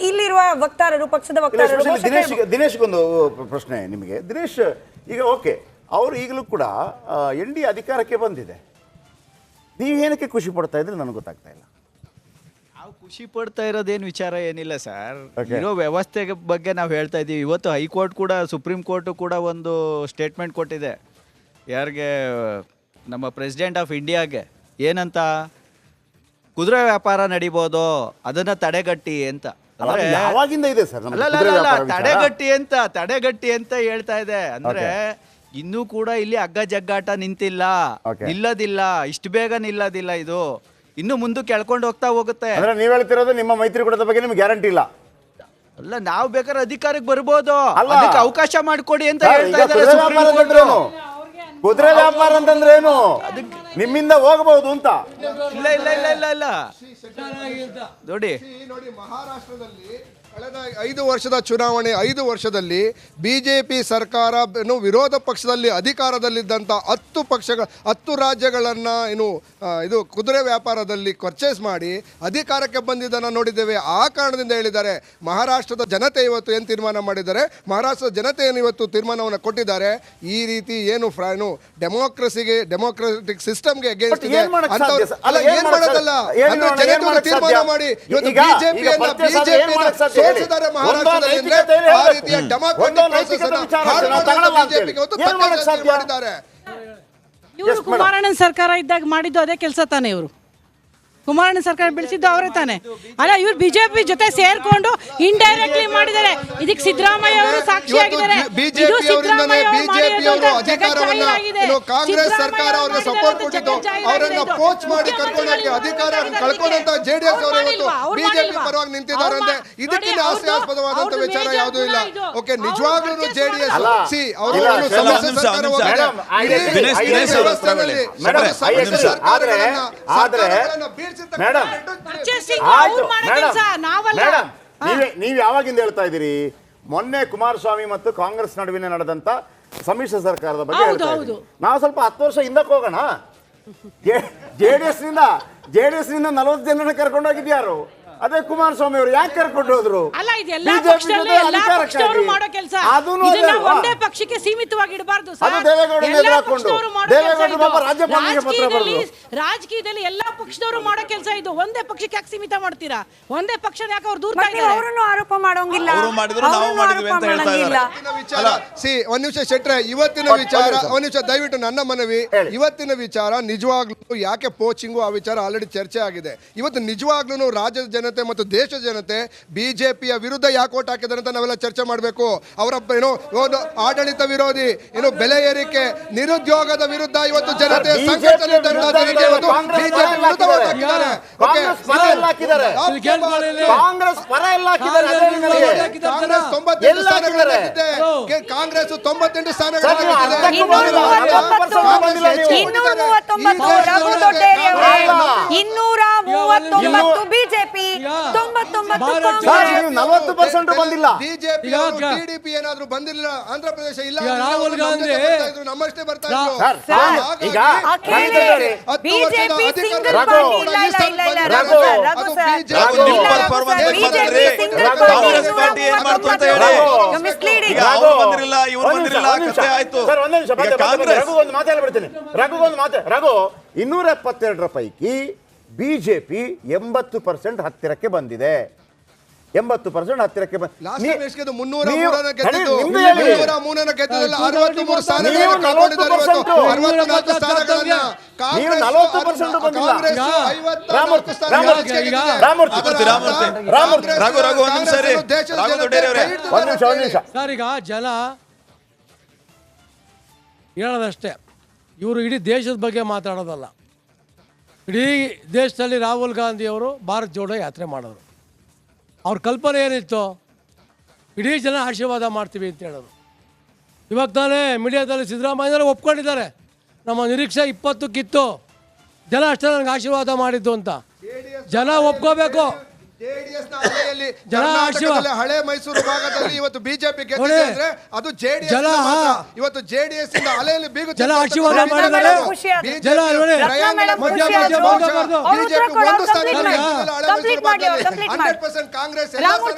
ಇಲ್ಲಿರುವ ವಕ್ತಾರರು, ಪಕ್ಷದ ವಕ್ತಾರರು. ದಿನೇಶ್ಗೊಂದು ಪ್ರಶ್ನೆ ನಿಮಗೆ. ದಿನೇಶ್, ಈಗ ಓಕೆ, ಅವರು ಈಗಲೂ ಕೂಡ NDA ಅಧಿಕಾರಕ್ಕೆ ಬಂದಿದೆ, ನೀವೇನಕ್ಕೆ ಖುಷಿ ಪಡ್ತಾ ಇದ್ರೆ ನನಗೆ ಗೊತ್ತಾಗ್ತಾ ಇಲ್ಲ. ನಾವು ಖುಷಿ ಪಡ್ತಾ ಇರೋದೇನು ವಿಚಾರ ಏನಿಲ್ಲ ಸರ್, ಇರೋ ವ್ಯವಸ್ಥೆ ಬಗ್ಗೆ ನಾವು ಹೇಳ್ತಾ ಇದ್ದೀವಿ. ಇವತ್ತು ಹೈಕೋರ್ಟ್ ಕೂಡ, ಸುಪ್ರೀಂ ಕೋರ್ಟು ಕೂಡ ಒಂದು ಸ್ಟೇಟ್ಮೆಂಟ್ ಕೊಟ್ಟಿದೆ. ಯಾರಿಗೆ? ನಮ್ಮ ಪ್ರೆಸಿಡೆಂಟ್ ಆಫ್ ಇಂಡಿಯಾಗೆ. ಏನಂತ? ಕುದುರೆ ವ್ಯಾಪಾರ ನಡಿಬೋದು, ಅದನ್ನ ತಡೆಗಟ್ಟಿ ಅಂತ. ಯಾವಾಗಿಂದ ಇದೆ ಸರ್? ತಡೆಗಟ್ಟಿ ಅಂತ ಹೇಳ್ತಾ ಇದೆ. ಅಂದ್ರೆ ಇನ್ನೂ ಕೂಡ ಇಲ್ಲಿ ಹಗ್ಗ ಜಗ್ಗಾಟ ನಿಂತಿಲ್ಲ, ನಿಲ್ಲದಿಲ್ಲ, ಇಷ್ಟು ಬೇಗ ನಿಲ್ಲದಿಲ್ಲ. ಇದು ಇನ್ನು ಮುಂದಕ್ಕೆ ಎಳ್ಕೊಂಡು ಹೋಗುತ್ತೆ. ನೀವ್ ಹೇಳ್ತಿರೋದು ನಿಮ್ಮ ಮೈತ್ರಿಕೂಟದ ಬಗ್ಗೆ ನಿಮ್ಗೆ ಗ್ಯಾರಂಟಿ ಇಲ್ಲ? ಅಲ್ಲ, ನಾವು ಬೇಕಾದ್ರೆ ಅಧಿಕಾರಕ್ಕೆ ಬರ್ಬೋದು, ಅದಕ್ಕೆ ಅವಕಾಶ ಮಾಡಿಕೊಡಿ ಅಂತ ಹೇಳ್ತಾ ಇದ್ದಾರೆ. ಕುದುರೆ ವ್ಯಾಪಾರ ಅಂತಂದ್ರೆ ಏನು? ನಿಮ್ಮಿಂದ ಹೋಗಬಹುದು ಅಂತ? ಇಲ್ಲ ಇಲ್ಲ ಇಲ್ಲ ಇಲ್ಲ ಇಲ್ಲ ನೋಡಿ ಮಹಾರಾಷ್ಟ್ರದಲ್ಲಿ ಕಳೆದ 5 ವರ್ಷದ ಚುನಾವಣೆ, 5 ವರ್ಷದಲ್ಲಿ ಬಿಜೆಪಿ ಸರ್ಕಾರ ವಿರೋಧ ಪಕ್ಷದಲ್ಲಿ ಅಧಿಕಾರದಲ್ಲಿದ್ದಂಥ 10 ರಾಜ್ಯಗಳನ್ನು ಇದು ಕುದುರೆ ವ್ಯಾಪಾರದಲ್ಲಿ ಪರ್ಚೇಸ್ ಮಾಡಿ ಅಧಿಕಾರಕ್ಕೆ ಬಂದಿದ್ದನ್ನು ನೋಡಿದ್ದೇವೆ. ಆ ಕಾರಣದಿಂದ ಹೇಳಿದ್ದಾರೆ ಮಹಾರಾಷ್ಟ್ರದ ಜನತೆ ಇವತ್ತು ಏನು ತೀರ್ಮಾನ ಮಾಡಿದ್ದಾರೆ, ಮಹಾರಾಷ್ಟ್ರದ ಜನತೆಯನ್ನು ಇವತ್ತು ತೀರ್ಮಾನವನ್ನು ಕೊಟ್ಟಿದ್ದಾರೆ. ಈ ರೀತಿ ಏನು ಡೆಮೋಕ್ರೆಟಿಕ್ ಸಿಸ್ಟಮ್ಗೆ ಅಗೇನ್ಸ್ಟ್ ಇದೆ ಅಲ್ಲ, ಏನ್ ಮಾಡೋದಲ್ಲ, ಜನತೆ ತೀರ್ಮಾನ ಮಾಡಿ ಇವತ್ತು ಬಿಜೆಪಿಯನ್ನು ಸೋಲಿಸಿದ್ದಾರೆ ಮಹಾರಾಷ್ಟ್ರದಲ್ಲಿ. ಆ ರೀತಿಯ ಡೆಮೋಕ್ರೆಟಿಕ್ ಪ್ರೊಸೆಸ್ ಅನ್ನು ಬಿಜೆಪಿಗೆ ಮಾಡಿದ್ದಾರೆ. ಇವರು ಕುಮಾರಣ್ಣನ ಸರ್ಕಾರ ಇದ್ದಾಗ ಮಾಡಿದ್ದು ಅದೇ ಕೆಲಸ ತಾನೆ. ಇವರು ಕುಮಾರಣ್ಣ ಸರ್ಕಾರ ಬೆಳೆಸಿದ್ದು ಅವರೇ ತಾನೆ. ಅಲ್ಲ, ಇವ್ರು ಬಿಜೆಪಿ ಜೊತೆ ಸೇರ್ಕೊಂಡು ಇಂಡೈರೆಕ್ಟ್ಲಿ ಮಾಡಿದ್ದಾರೆ. ಇದಕ್ಕೆ ಸಿದ್ದರಾಮಯ್ಯ ಅವರು ಸಾಕ್ಷಿಯಾಗಿದ್ದಾರೆ. ಕಾಂಗ್ರೆಸ್ ಸರ್ಕಾರ ಅವರಿಗೆ ಸಪೋರ್ಟ್ ಕೊಟ್ಟಿದ್ದು, ಅವರನ್ನ ಪೋಚ್ ಮಾಡಿ ಕರ್ಕೊಂಡು ಅಧಿಕಾರ ಕಳ್ಕೊಂಡಂತ ಜೆಡಿಎಸ್ ಅವರು ಇವತ್ತು ಬಿಜೆಪಿ ಪರವಾಗಿ ನಿಂತಿದ್ದಾರೆ ಅಂದ್ರೆ ಇದಕ್ಕಿಂತ ಹಾಸ್ಯಾಸ್ಪದವಾದಂತ ವಿಚಾರ ಯಾವುದೂ ಇಲ್ಲ. ಓಕೆ, ನಿಜವಾಗ್ಲೂ ಜೆಡಿಎಸ್ ಅವರು ಸಮ್ಮಿಶ್ರ ನೀವು ಯಾವಾಗಿಂದ ಹೇಳ್ತಾ ಇದ್ದೀರಿ? ಮೊನ್ನೆ ಕುಮಾರಸ್ವಾಮಿ ಮತ್ತು ಕಾಂಗ್ರೆಸ್ ನಡುವಿನ ನಡೆದಂತ ಸಮ್ಮಿಶ್ರ ಸರ್ಕಾರದ ಬಗ್ಗೆ ಹೇಳ್ತಾ ಇದ್ದೀರಿ. ನಾವು ಸ್ವಲ್ಪ 10 ವರ್ಷ ಹಿಂದಕ್ಕೆ ಹೋಗೋಣ. ಜೆಡಿಎಸ್ ನಿಂದ 40 ಜನರನ್ನ ಕರ್ಕೊಂಡು ಹೋಗಿದ್ಯಾರು? ಅದೇ ಕುಮಾರಸ್ವಾಮಿ ಅವರು ಯಾಕೆ ಕರ್ಕೊಂಡು ಹೋದ್ರು? ಒಂದೇ ಪಕ್ಷಕ್ಕೆ ಸೀಮಿತವಾಗಿ ಇಡಬಾರ್ದು. ರಾಜಕೀಯದಲ್ಲಿ ಎಲ್ಲಾ ಪಕ್ಷದವರು ಮಾಡೋ ಕೆಲಸ ಇದು. ಒಂದೇ ಪಕ್ಷಕ್ಕೆ ಯಾಕೆ ಸೀಮಿತ ಮಾಡ್ತೀರಾ? ಒಂದೇ ಪಕ್ಷ ಯಾಕೆ ಅವ್ರು ದೂರ ಆರೋಪ ಮಾಡೋಂಗಿಲ್ಲ. ಒಂದ್ ನಿಮಿಷ ಶೆಟ್ರೆ, ಇವತ್ತಿನ ವಿಚಾರ ಒಂದ್ ನಿಮಿಷ ದಯವಿಟ್ಟು ನನ್ನ ಮನವಿ. ಇವತ್ತಿನ ವಿಚಾರ ನಿಜವಾಗ್ಲೂ ಯಾಕೆ ಪೋಚಿಂಗು, ಆ ವಿಚಾರ ಆಲ್ರೆಡಿ ಚರ್ಚೆ ಆಗಿದೆ. ಇವತ್ತು ನಿಜವಾಗ್ಲೂ ರಾಜ್ಯದ ಜನತೆ ಮತ್ತು ದೇಶ ಜನತೆ ಬಿಜೆಪಿಯ ವಿರುದ್ಧ ಯಾಕೆ ಓಟ್ ಹಾಕಿದ್ದಾರೆ ಅಂತ ನಾವೆಲ್ಲ ಚರ್ಚೆ ಮಾಡಬೇಕು. ಅವರ ಆಡಳಿತ ವಿರೋಧಿ, ಬೆಲೆ ಏರಿಕೆ, ನಿರುದ್ಯೋಗದ ವಿರುದ್ಧ ಇವತ್ತು ಜನತೆ ಸಂಘಟನೆ ಕಾಂಗ್ರೆಸ್ 98 ಸ್ಥಾನಗಳಿದೆ. ಬಿಜೆಪಿ 40% ಬಂದಿಲ್ಲ. ಬಿಜೆಪಿ ಟಿಡಿಪಿ ಏನಾದ್ರೂ ಬಂದಿಲ್ಲ, ಆಂಧ್ರ ಪ್ರದೇಶ ಇಲ್ಲ, ರಾಹುಲ್ ಗಾಂಧಿ ನಮ್ಮಷ್ಟೇ ಬರ್ತಾ ರಘು 272 ಪೈಕಿ ಬಿಜೆಪಿ 80% ಹತ್ತಿರಕ್ಕೆ ಬಂದಿದೆ. 80% ಹತ್ತಿರಕ್ಕೆ ಈಗ ಜನ ಹೇಳೋದಷ್ಟೇ, ಇವರು ಇಡೀ ದೇಶದ ಬಗ್ಗೆ ಮಾತಾಡೋದಲ್ಲ. ಇಡೀ ದೇಶದಲ್ಲಿ ರಾಹುಲ್ ಗಾಂಧಿ ಅವರು ಭಾರತ್ ಜೋಡೋ ಯಾತ್ರೆ ಮಾಡಿದ್ರು. ಅವ್ರ ಕಲ್ಪನೆ ಏನಿತ್ತು? ಇಡೀ ಜನ ಆಶೀರ್ವಾದ ಮಾಡ್ತೀವಿ ಅಂತ ಹೇಳೋದು. ಇವಾಗ ತಾನೇ ಮೀಡಿಯಾದಲ್ಲಿ ಸಿದ್ದರಾಮಯ್ಯನವರು ಒಪ್ಕೊಂಡಿದ್ದಾರೆ, ನಮ್ಮ ನಿರೀಕ್ಷೆ 20ಕ್ಕಿತ್ತು, ಜನ ಅಷ್ಟೇ ನನಗೆ ಆಶೀರ್ವಾದ ಮಾಡಿದ್ದು ಅಂತ. ಜನ ಒಪ್ಕೋಬೇಕು. JDS ನ ಅಲೆಯಲ್ಲಿ ಜನ ಕರ್ನಾಟಕದಲ್ಲಿ ಹಳೆ ಮೈಸೂರು ಭಾಗದಲ್ಲಿ ಇವತ್ತು ಬಿಜೆಪಿ ಗೆದ್ದಿದೆ ಅಂದ್ರೆ ಅದು JDS ಜನ ಇವತ್ತು JDS ಇಂದ ಅಲೆಯಲ್ಲಿ ಬೀಗುತ್ತಿದೆ. ಜನ ಆಶೀರ್ವಾದ ಮಾಡಿದ್ದಾರೆ. ಜನ ನೋಡಿ ಮಧ್ಯ ಮಧ್ಯ ಬಂದು ಬಿಜೆಪಿ ಒಂದು ಸ್ಥಾನ ಕಂಪ್ಲೀಟ್ ಮಾಡಿ 100% ಕಾಂಗ್ರೆಸ್ ಎಲ್ಲ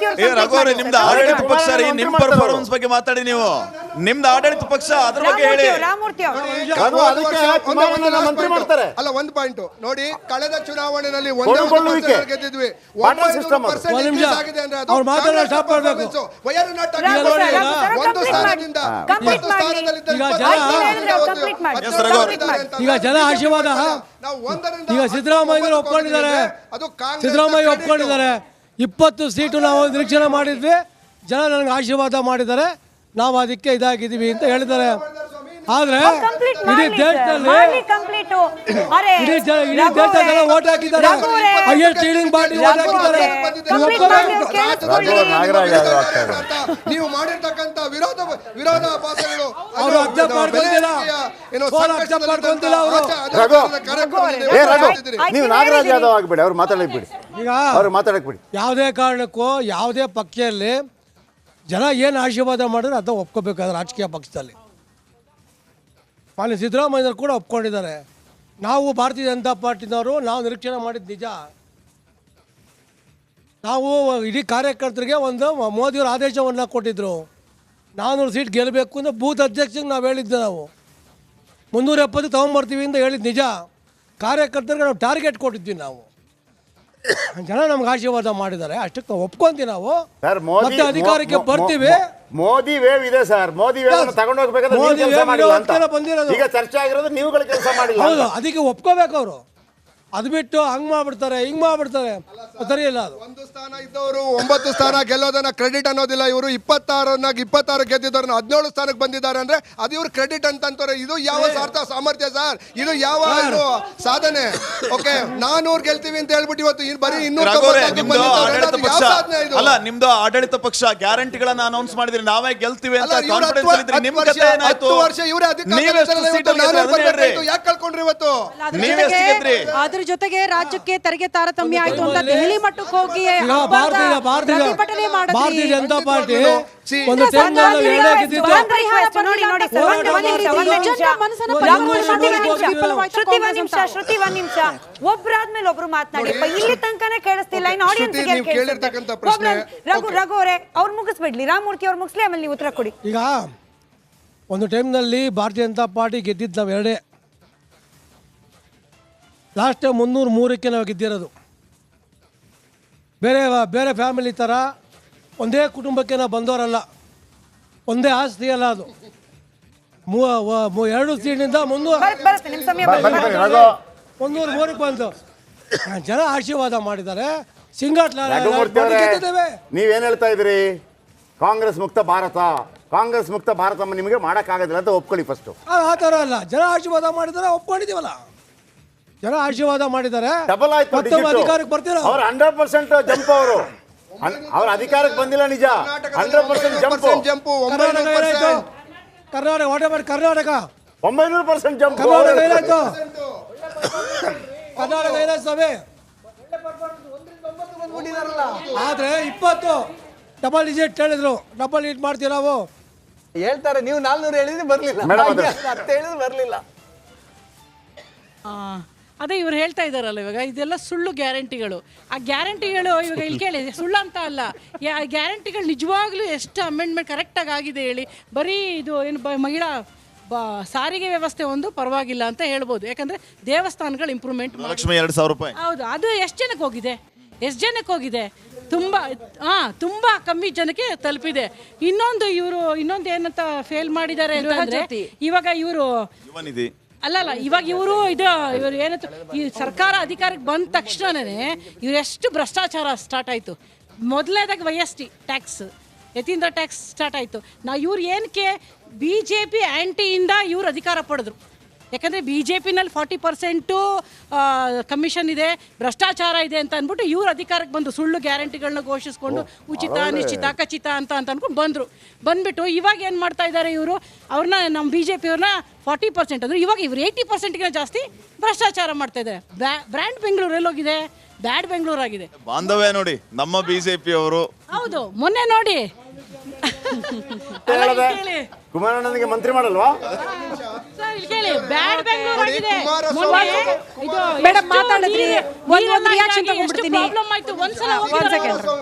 ಏ ರಘುವರೇ, ನಿಮ್ದು ಆಡಳಿತ ಪಕ್ಷ ರೀ, ನಿಮ್ ಪರ್ಫಾರ್ಮೆನ್ಸ್ ಬಗ್ಗೆ ಮಾತಾಡಿ ನೀವು. ನಿಮ್ದು ಆಡಳಿತ ಪಕ್ಷ, ಅದ್ರ ಬಗ್ಗೆ ಹೇಳಿ. ರಾಮಮೂರ್ತಿ ಅವರು ಮಂತ್ರಿ ಮಾಡ್ತಾರೆ. ಅಲ್ಲ, ಒಂದು ಪಾಯಿಂಟ್ ನೋಡಿ, ಕಳೆದ ಚುನಾವಣೆಯಲ್ಲಿ ಕೊಳ್ಳುವಿಕೆ. ಗೆದ್ದಿದ್ವಿ. ಅವ್ರು ಮಾತಾಡೋ ಸ್ಟಾಪ್ ಮಾಡಬೇಕು. ಈಗ ಜನ ಆಶೀರ್ವಾದ, ಈಗ ಸಿದ್ದರಾಮಯ್ಯ ಒಪ್ಕೊಂಡಿದ್ದಾರೆ. ಸಿದ್ದರಾಮಯ್ಯ ಒಪ್ಕೊಂಡಿದ್ದಾರೆ. 20 ಸೀಟು ನಾವು ನಿರೀಕ್ಷಣೆ ಮಾಡಿದ್ವಿ. ಜನ ನನಗೆ ಆಶೀರ್ವಾದ ಮಾಡಿದ್ದಾರೆ, ನಾವು ಅದಕ್ಕೆ ಇದಾಗಿದ್ದೀವಿ ಅಂತ ಹೇಳಿದ್ದಾರೆ. ಆದ್ರೆ ಇಡೀ ದೇಶದಲ್ಲಿ ಇಡೀ ದೇಶದಲ್ಲಿ ಓಟ್ ಹಾಕಿದ್ದಾರೆ. ಹೈಯೆಸ್ಟ್ ಲೀಡಿಂಗ್ ಪಾರ್ಟಿ ಓಟ್ ಹಾಕಿದ್ದಾರೆ. ನೀವು ಮಾಡಿರ್ತಕ್ಕಂಥ ವಿರೋಧ ಭಾಷೆಗಳು ಅವರು ಅಕ್ಸೆಪ್ಟ್ ಮಾಡ್ಕೊಂತಿಲ್ಲ. ಅಕ್ಸೆಪ್ಟ್ ಮಾಡ್ಕೊಂತಿಲ್ಲ ಅವರು. ನೀವು ನಾಗರಾಜ್ ಯಾದವ್ ಆಗ್ಬೇಡಿ, ಅವ್ರು ಮಾತಾಡಕ್ ಬಿಡಿ. ಈಗ ಅವ್ರು ಮಾತಾಡಕ್ ಬಿಡಿ. ಯಾವುದೇ ಕಾರಣಕ್ಕೂ ಯಾವುದೇ ಪಕ್ಷದಲ್ಲಿ ಜನ ಏನು ಆಶೀರ್ವಾದ ಮಾಡಿದ್ರೆ ಅದನ್ನ ಒಪ್ಕೋಬೇಕಾದ್ರೆ ರಾಜಕೀಯ ಪಕ್ಷದಲ್ಲಿ ಮಾನ್ಯ ಸಿದ್ದರಾಮಯ್ಯನವರು ಕೂಡ ಒಪ್ಕೊಂಡಿದ್ದಾರೆ. ನಾವು ಭಾರತೀಯ ಜನತಾ ಪಾರ್ಟಿನವರು ನಾವು ನಿರೀಕ್ಷಣೆ ಮಾಡಿದ್ದು ನಿಜ. ನಾವು ಇಡೀ ಕಾರ್ಯಕರ್ತರಿಗೆ ಒಂದು ಮೋದಿಯವರು ಆದೇಶವನ್ನು ಕೊಟ್ಟಿದ್ದರು. 400 ಸೀಟ್ ಗೆಲ್ಲಬೇಕು ಅಂದರೆ ಬೂತ್ ಅಧ್ಯಕ್ಷಕ್ಕೆ ನಾವು ಹೇಳಿದ್ದೆ. ನಾವು 370 ತೊಗೊಂಬರ್ತೀವಿ ಅಂತ ಹೇಳಿದ್ದು ನಿಜ. ಕಾರ್ಯಕರ್ತರಿಗೆ ನಾವು ಟಾರ್ಗೆಟ್ ಕೊಟ್ಟಿದ್ವಿ. ನಾವು ಜನ ನಮ್ಗೆ ಆಶೀರ್ವಾದ ಮಾಡಿದ್ದಾರೆ, ಅಷ್ಟಕ್ಕೆ ನಾವು ಒಪ್ಕೊಂತೀವಿ. ನಾವು ಮತ್ತೆ ಅಧಿಕಾರಕ್ಕೆ ಬರ್ತೀವಿ. ಮೋದಿ ವೇವ್ ಇದೆ ಸರ್. ಮೋದಿ ವೇವ್ ತಗೊಂಡು ಹೋಗ್ಬೇಕಾದ್ರೆ ಈಗ ಚರ್ಚೆ ಆಗಿರೋದು ನೀವುಗಳು ಕೆಲಸ ಮಾಡಿಲ್ಲ. ಹೌದು, ಅದಕ್ಕೆ ಒಪ್ಕೋಬೇಕು ಅವರು. ಅದು ಬಿಟ್ಟು ಹಂಗ್ ಮಾಡ್ಬಿಡ್ತಾರೆ, ಹಿಂಗ್ ಮಾಡ್ಬಿಡ್ತಾರೆ, ಸರಿ ಇಲ್ಲ. ಅದು 1 ಸ್ಥಾನ ಇದ್ದವರು 9 ಸ್ಥಾನ ಗೆಲ್ಲೋದನ್ನ ಕ್ರೆಡಿಟ್ ಅನ್ನೋದಿಲ್ಲ. ಇವರು 26 ಗೆದ್ದಿದ್ದವ್ರನ್ನ 17 ಸ್ಥಾನಕ್ಕೆ ಬಂದಿದ್ದಾರೆ ಅಂದ್ರೆ ಅದು ಇವ್ರ ಕ್ರೆಡಿಟ್ ಅಂತ ಅಂತಾರೆ. ಇದು ಯಾವ ಸಾಮರ್ಥ್ಯ ಸರ್? ಇದು ಯಾವ ಸಾಧನೆ? ಓಕೆ, 400 ಗೆಲ್ತೀವಿ ಅಂತ ಹೇಳ್ಬಿಟ್ಟು ಇವತ್ತು ಬರೀ 290 ಅಲ್ಲ, ನಿಮ್ದು ಆಡಳಿತ ಪಕ್ಷ ಗ್ಯಾರಂಟಿಗಳನ್ನ ಅನೌನ್ಸ್ ಮಾಡಿದ್ರಿ, ನಾವೇ ಗೆಲ್ತೀವಿ ಅಂತ ಕಾನ್ಫಿಡೆನ್ಸ್ ಇದ್ರಿ. ನಿಮ್ ಕಥೆ ಏನಾಯ್ತು? 10 ವರ್ಷ ಇವರೇ ಅಧಿಕಾರ ಯಾಕೆ ಕಳ್ಕೊಂಡ್ರಿ ಇವತ್ತು? ನೀವೆಷ್ಟು ಗೆದ್ರಿ? ಅದ್ರ ಜೊತೆಗೆ ರಾಜ್ಯಕ್ಕೆ ತೆರಿಗೆ ತಾರತಮ್ಯ ಆಯ್ತು ಅಂತ ದೆಹಲಿ ಮಟ್ಟಕ್ಕೆ ಹೋಗಿ ಭಾರತೀಯ ಜನತಾ ಪಾರ್ಟಿ ಒಂದು ಶ್ರುತಿ ಒಂದ್ ನಿಮಿಷ ಒಬ್ರಾದ್ಮೇಲೆ ಒಬ್ರು ಮಾತನಾಡಿಪ್ಪ. ಇಲ್ಲಿ ತನಕನೇ ಕೇಳಿಸ್ತಿಲ್ಲ, ಇನ್ನು ಆಡಿಯನ್ಸ್ ರಘು ಅವರೇ ಅವ್ರು ಮುಗಿಸ್ಬಿಡ್ಲಿ, ರಾಮಮೂರ್ತಿ ಅವ್ರು ಮುಗಿಸ್ಲಿ, ಆಮೇಲೆ ನೀವು ಉತ್ತರ ಕೊಡಿ. ಈಗ ಒಂದು ಟೈಮ್ನಲ್ಲಿ ಭಾರತೀಯ ಜನತಾ ಪಾರ್ಟಿ ಗೆದ್ದಿದ್ದು ನಾವು ಎರಡೇ. ಲಾಸ್ಟ್ ಟೈಮ್ 303ಕ್ಕೆ ನಾವು ಗೆದ್ದಿರೋದು. ಬೇರೆ ಬೇರೆ ಫ್ಯಾಮಿಲಿ ಥರ ಒಂದೇ ಕುಟುಂಬಕ್ಕೆ ನಾವು ಬಂದವರಲ್ಲ, ಒಂದೇ ಆಸ್ತಿ ಅಲ್ಲ. ಅದು 2 ಸೀಟಿನಿಂದ 303ಕ್ಕೆ ಬಂತು. ಜನ ಆಶೀರ್ವಾದ ಮಾಡಿದ್ದಾರೆ. ನೀವೇನ್ ಹೇಳ್ತಾ ಇದ್ರಿ? ಕಾಂಗ್ರೆಸ್ ಮುಕ್ತ ಭಾರತ, ಕಾಂಗ್ರೆಸ್ ಮುಕ್ತ ಭಾರತ ನಿಮಗೆ ಮಾಡೋಕ್ಕಾಗೋದಿಲ್ಲ ಅಂತ ಒಪ್ಕೊಳ್ಳಿ ಫಸ್ಟ್. ಆ ಥರ ಅಲ್ಲ, ಜನ ಆಶೀರ್ವಾದ ಮಾಡಿದ್ದಾರೆ, ಒಪ್ಕೊಂಡಿದ್ದೀವಲ್ಲ. ಜನ ಆಶೀರ್ವಾದ ಮಾಡಿದ್ದಾರೆ, ಡಬಲ್ ಆಯ್ತು. ಅಧಿಕಾರಕ್ಕೆ ಬರ್ತೀರ. ಅವ್ರು 100% ಜಂಪ್. ಅವ್ರ ಅಧಿಕಾರಕ್ಕೆ ಬಂದಿಲ್ಲ ನಿಜ, 100% jump. Karnataka what about Karnataka? 900% jump. Karnataka ಏನಾಯ್ತು? ಕರ್ನಾಟಕ ಏನಾಯ್ತು ಸ್ವಾಮಿ? ಆದ್ರೆ 20 ಡಬಲ್ ಡಿಜಿಟ್ ಹೇಳಿದ್ರು. ಡಬಲ್ ಹಿಟ್ ಮಾಡ್ತೀವಿ ನಾವು ಹೇಳ್ತಾರೆ. ನೀವು 400 ಹೇಳಿದ್ರೆ ಬರ್ಲಿಲ್ಲ, 10 ಹೇಳಿದ್ರೆ ಬರ್ಲಿಲ್ಲ. ಅದೇ ಇವ್ರು ಹೇಳ್ತಾ ಇದ್ದಾರಲ್ಲ, ಇವಾಗ ಇದೆಲ್ಲ ಸುಳ್ಳು ಗ್ಯಾರಂಟಿಗಳು. ಆ ಗ್ಯಾರಂಟಿಗಳು ಇವಾಗ ಇಲ್ಲಿ ಕೇಳಿ ಸುಳ್ಳು ಅಂತ ಅಲ್ಲ, ಗ್ಯಾರಂಟಿಗಳು ನಿಜವಾಗ್ಲೂ ಎಷ್ಟು ಅಮೆಂಡ್ಮೆಂಟ್ ಕರೆಕ್ಟಾಗಿ ಆಗಿದೆ ಹೇಳಿ. ಬರೀ ಇದು ಏನು ಮಹಿಳಾ ಸಾರಿಗೆ ವ್ಯವಸ್ಥೆ ಒಂದು ಪರವಾಗಿಲ್ಲ ಅಂತ ಹೇಳ್ಬೋದು, ಯಾಕಂದರೆ ದೇವಸ್ಥಾನಗಳು ಇಂಪ್ರೂವ್ಮೆಂಟ್. 2,000 ರೂಪಾಯಿ. ಹೌದು, ಅದು ಎಷ್ಟು ಜನಕ್ಕೆ ಹೋಗಿದೆ? ತುಂಬ ಕಮ್ಮಿ ಜನಕ್ಕೆ ತಲುಪಿದೆ. ಇನ್ನೊಂದು ಏನಂತ ಫೇಲ್ ಮಾಡಿದ್ದಾರೆ ಅಂತಂದ್ರೆ, ಇವಾಗ ಇವರು ಇವಾಗ ಇವರು ಏನಂತ ಈ ಸರ್ಕಾರ ಅಧಿಕಾರಕ್ಕೆ ಬಂದ ತಕ್ಷಣನೇ ಇವರೆಷ್ಟು ಭ್ರಷ್ಟಾಚಾರ ಸ್ಟಾರ್ಟ್ ಆಯಿತು. ಮೊದಲನೇದಾಗಿ YST tax, Yatindra tax start ಆಯಿತು. ಇವ್ರು ಏನಕ್ಕೆ BJP ಆ್ಯಂಟಿಯಿಂದ ಇವರು ಅಧಿಕಾರ ಪಡೆದ್ರು. ಯಾಕಂದರೆ BJPನಲ್ಲಿ 40% ಕಮಿಷನ್ ಇದೆ, ಭ್ರಷ್ಟಾಚಾರ ಇದೆ ಅಂತ ಅಂದ್ಬಿಟ್ಟು ಇವ್ರು ಅಧಿಕಾರಕ್ಕೆ ಬಂದರು. ಸುಳ್ಳು ಗ್ಯಾರಂಟಿಗಳನ್ನ ಘೋಷಿಸ್ಕೊಂಡು ಉಚಿತ, ನಿಶ್ಚಿತ, ಖಚಿತ ಅಂತ ಅನ್ಕೊಂಡು ಬಂದ್ಬಿಟ್ಟು ಇವಾಗ ಏನು ಮಾಡ್ತಾ ಇದ್ದಾರೆ ಇವರು? ಅವ್ರನ್ನ ನಮ್ಮ BJP ಅವ್ರನ್ನ 40% ಅಂದರೆ ಇವಾಗ ಇವರು 80%ಗಿಂತ ಜಾಸ್ತಿ ಭ್ರಷ್ಟಾಚಾರ ಮಾಡ್ತಾ ಇದ್ದಾರೆ. ಬ್ರ್ಯಾಂಡ್ ಬೆಂಗಳೂರು ಎಲ್ಲೋಗಿದೆ? ಬ್ಯಾಡ್ ಬೆಂಗಳೂರು ಆಗಿದೆ. ಬಾಂಧವ್ಯ ನೋಡಿ ನಮ್ಮ ಬಿಜೆಪಿ ಅವರು. ಹೌದು, ಮೊನ್ನೆ ನೋಡಿ ಹೇಳದೆ ಕುಮಾರಣ್ಣನಿಗೆ ಮಂತ್ರಿ ಮಾಡಲ್ವಾ? ಬ್ಯಾಡ್ ಬೆಂಗಳೂರು ಆಗಿದೆ. ಮೇಡಮ್ ಮಾತಾಡಿದ್ರಿ, ಒಂದು ರಿಯಾಕ್ಷನ್ ತಗೊಂಡ್ಬಿಡ್ತೀನಿ. ಪ್ರಾಬ್ಲಮ್ ಆಯ್ತು, ಒಂದ್ಸಲ ಹೋಗಿದ್ದಾರೆ.